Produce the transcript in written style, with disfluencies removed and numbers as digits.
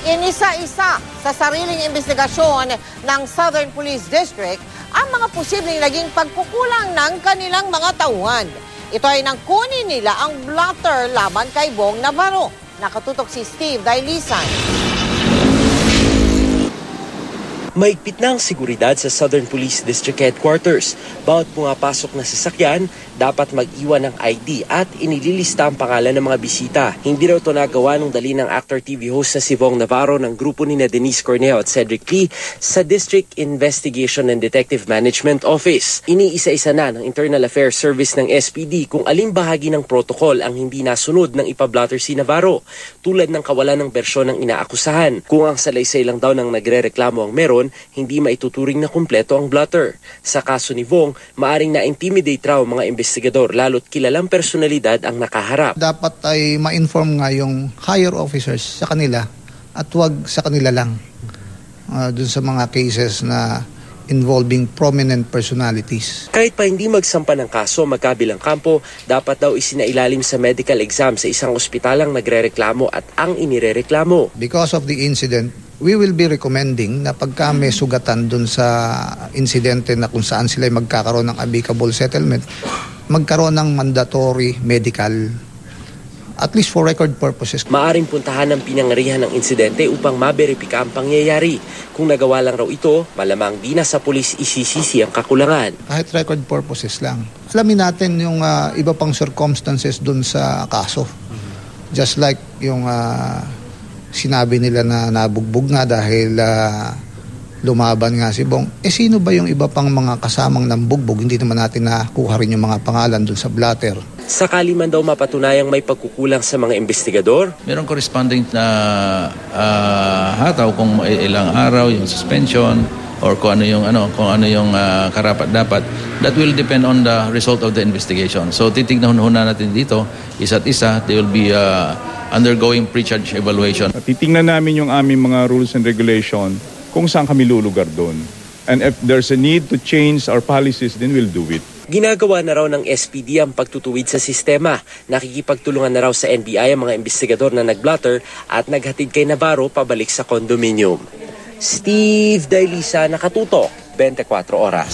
Inisa-isa sa sariling investigasyon ng Southern Police District ang mga posibleng naging pagkukulang ng kanilang mga tauhan. Ito ay nang kunin nila ang blotter laban kay Bong Navarro. Nakatutok si Steve Dailisan. Maigpit na ang seguridad sa Southern Police District Headquarters. Bawat pumapasok na sasakyan, dapat mag-iwan ng ID at inililista ang pangalan ng mga bisita. Hindi raw ito nagawa nung dali ng actor TV host na si Bong Navarro ng grupo ni Denise Cornejo at Cedric Lee sa District Investigation and Detective Management Office. Iniisa-isa na ng Internal Affairs Service ng SPD kung aling bahagi ng protocol ang hindi nasunod ng ipablotter si Navarro, tulad ng kawalan ng bersyon ng inaakusahan. Kung ang salaysay lang daw ng nagre-reklamo ang meron, hindi maituturing na kumpleto ang blotter. Sa kaso ni Bong, maaring na-intimidate raw mga investigador lalo't kilalang personalidad ang nakaharap. Dapat ay ma-inform nga yung higher officers sa kanila at huwag sa kanila lang dun sa mga cases na involving prominent personalities. Kahit pa hindi magsampa ng kaso magkabilang kampo, dapat daw isinailalim sa medical exam sa isang ospitalang nagre-reklamo at ang inirereklamo. Because of the incident, we will be recommending na pagka may sugatan dun sa insidente na kung saan sila magkakaroon ng amicable settlement, magkaroon ng mandatory medical, at least for record purposes. Maaring puntahan ng pinangyarihan ng insidente upang maberipika ang pangyayari. Kung nagawa lang raw ito, malamang di na sa pulis isisisi ang kakulangan. Kahit record purposes lang. Alamin natin yung iba pang circumstances dun sa kaso. Just like yung sinabi nila na nabugbog nga dahil lumaban nga si Bong. Sino ba yung iba pang mga kasamang nambugbog? Hindi naman natin nakuha rin yung mga pangalan dun sa blotter. Sakali man daw mapatunayang may pagkukulang sa mga investigador, merong corresponding na hataw kung ilang araw yung suspension or kung ano yung karapat-dapat. That will depend on the result of the investigation. So titignan natin dito isa't isa. They will be undergoing pre-charge evaluation. Titingnan namin yung aming mga rules and regulation kung saan kami lulugar doon. And if there's a need to change our policies, then we'll do it. Ginagawa na raw ng SPD ang pagtutuwid sa sistema. Nakikipagtulungan na raw sa NBI ang mga investigador na nagblotter at naghatid kay Navarro pabalik sa condominium. Steve Dailisa, Nakatutok, 24 Oras.